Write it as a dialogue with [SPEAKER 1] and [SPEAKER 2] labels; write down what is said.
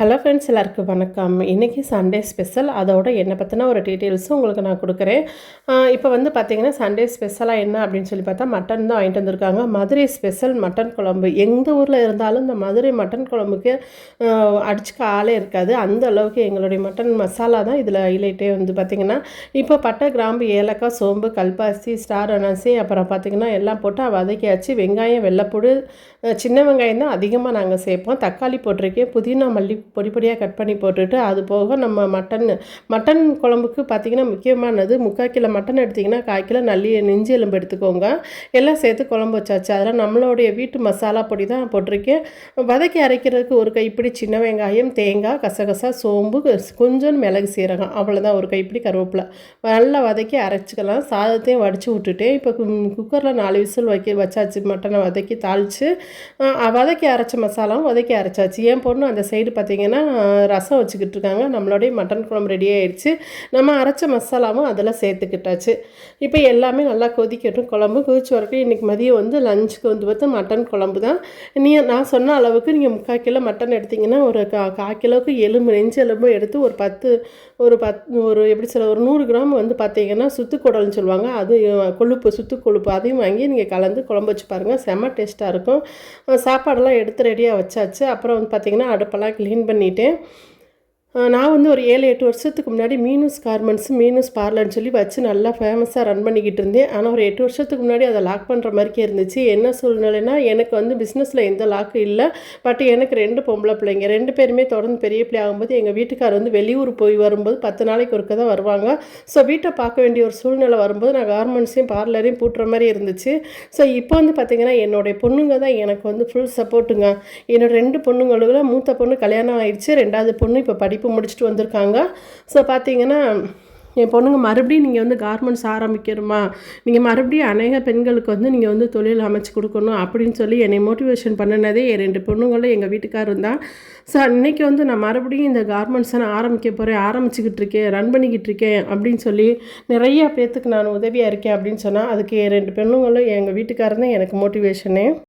[SPEAKER 1] Hello friends, எல்லாருக்கும் வணக்கம். இன்றைக்கி சண்டே ஸ்பெஷல். அதோட என்னை பற்றின ஒரு டீட்டெயில்ஸும் உங்களுக்கு நான் கொடுக்குறேன். இப்போ வந்து பார்த்திங்கன்னா சண்டே ஸ்பெஷலாக என்ன அப்படின்னு சொல்லி பார்த்தா மட்டன் தான் வாங்கிட்டு வந்திருக்காங்க. மதுரை ஸ்பெஷல் மட்டன் குழம்பு. எந்த ஊரில் இருந்தாலும் இந்த மதுரை மட்டன் குழம்புக்கு அடிச்சுக்க ஆளே இருக்காது. அந்த அளவுக்கு எங்களுடைய மட்டன் மசாலா தான் இதில் ஹைலைட்டே வந்து பார்த்திங்கன்னா, இப்போ பட்டை, கிராம்பு, ஏலக்காய், சோம்பு, கல்பாசி, ஸ்டார் அனாசி, அப்புறம் பார்த்திங்கன்னா எல்லாம் போட்டு வதக்கியாச்சு. வெங்காயம், வெள்ளைப்பூடு, சின்ன வெங்காயம் தான் அதிகமாக நாங்கள் சேர்ப்போம். தக்காளி போட்டிருக்கேன். புதினா, மல்லி பொடி பொடியாக கட் பண்ணி போட்டுட்டு, அது போக நம்ம மட்டன் குழம்புக்கு பார்த்திங்கன்னா முக்கியமானது 3/4 கிலோ மட்டன் எடுத்திங்கன்னா 1/4 கிலோ நெஞ்சு எலும்பு எடுத்துக்கோங்க. எல்லாம் சேர்த்து குழம்பு வச்சாச்சு. அதெல்லாம் நம்மளுடைய வீட்டு மசாலா பொடி தான் போட்டிருக்கேன். வதக்கி அரைக்கிறதுக்கு ஒரு கைப்பிடி சின்ன வெங்காயம், தேங்காய், கசகசா, சோம்பு, கொஞ்சம் மிளகு, சீரகம், அவ்வளோதான். ஒரு கைப்பிடி கருவேப்பிலை நல்லா வதக்கி அரைச்சிக்கலாம். சாதத்தையும் வடித்து விட்டுட்டேன். இப்போ குக்கரில் 4 விசில் வச்சாச்சு. மட்டனை வதக்கி தாளித்து வதக்கி அரைச்ச மசாலாவும் வதக்கி அரைச்சாச்சு. என் பொண்ணு அந்த சைடு பார்த்திங்கன்னா ரசம் வச்சுக்கிட்டு இருக்காங்க. நம்மளுடைய மட்டன் குழம்பு ரெடி ஆகிடுச்சு. நம்ம அரைச்ச மசாலாவும் அதில் சேர்த்துக்கிட்டாச்சு. இப்போ எல்லாமே நல்லா கொதிக்கட்டும். குழம்பு கொதிச்சு வரைக்கும் இன்றைக்கி மதியம் வந்து லஞ்சுக்கு வந்து பார்த்து மட்டன் குழம்பு தான். நான் சொன்ன அளவுக்கு நீங்கள் 3/4 கிலோ மட்டன் எடுத்திங்கன்னா ஒரு 1/4 கிலோவுக்கு நெஞ்சு எலும்பு எடுத்து ஒரு எப்படி சொல்ல, ஒரு 100 கிராம் வந்து பார்த்திங்கன்னா சுத்துக்குடல்னு சொல்லுவாங்க. அது சுத்து கொழுப்பு அதையும் வாங்கி நீங்கள் கலந்து குழம்பு வச்சு பாருங்கள். செம்ம டேஸ்ட்டாக இருக்கும். சாப்பாடெல்லாம் எடுத்து ரெடியாக வச்சாச்சு. அப்புறம் வந்து பார்த்திங்கன்னா அடுப்பெல்லாம் க்ளீன் பண்ணிவிட்டேன். நான் வந்து ஒரு 7-8 வருஷத்துக்கு முன்னாடி மீனூஸ் கார்மெண்ட்ஸ், மீனூஸ் பார்லர்னு சொல்லி வச்சு நல்லா ஃபேமஸாக ரன் பண்ணிக்கிட்டு இருந்தேன். ஆனால் ஒரு 8 வருஷத்துக்கு முன்னாடி அதை லாக் பண்ணுற மாதிரிக்கே இருந்துச்சு. என்ன சூழ்நிலைன்னா, எனக்கு வந்து பிஸ்னஸில் எந்த லாக்கும் இல்லை. பட் எனக்கு 2 பொம்பளை பிள்ளைங்க. 2 பேருமே தொடர்ந்து பெரிய பிள்ளை ஆகும்போது எங்கள் வீட்டுக்கார் வந்து வெளியூர் போய் வரும்போது 10 நாளைக்கு ஒருக்க தான் வருவாங்க. ஸோ வீட்டை பார்க்க வேண்டிய ஒரு சூழ்நிலை வரும்போது நான் கார்மெண்ட்ஸையும் பார்லரையும் பூட்டுற மாதிரி இருந்துச்சு. ஸோ இப்போ வந்து பார்த்திங்கன்னா என்னுடைய பொண்ணுங்க தான் எனக்கு வந்து ஃபுல் சப்போர்ட்டுங்க. என்னோடய 2 பொண்ணுங்களுக்குள்ள மூத்த பொண்ணு கல்யாணம் ஆகிடுச்சு. 2வது பொண்ணு இப்போ படிப்பு முடிச்சுட்டு வந்திருக்காங்க. ஸோ பார்த்தீங்கன்னா என் பொண்ணுங்க மறுபடியும் நீங்கள் வந்து கார்மெண்ட்ஸ் ஆரம்பிக்கணுமா, நீங்கள் மறுபடியும் அநேக பெண்களுக்கு வந்து நீங்கள் வந்து தொழில் அமைச்சு கொடுக்கணும் அப்படின்னு சொல்லி என்னை மோட்டிவேஷன் பண்ணினதே என் 2 பொண்ணுங்களும் எங்கள் வீட்டுக்காரரும் தான். ஸோ அன்றைக்கி வந்து நான் மறுபடியும் இந்த கார்மெண்ட்ஸை நான் ஆரம்பிச்சுக்கிட்டு இருக்கேன், ரன் பண்ணிக்கிட்டு இருக்கேன் அப்படின்னு சொல்லி நிறையா பேர்த்துக்கு நான் உதவியாக இருக்கேன் அப்படின்னு சொன்னால் அதுக்கு என் 2 பொண்ணுங்களும் எங்கள் வீட்டுக்காரர் தான் எனக்கு மோட்டிவேஷனே.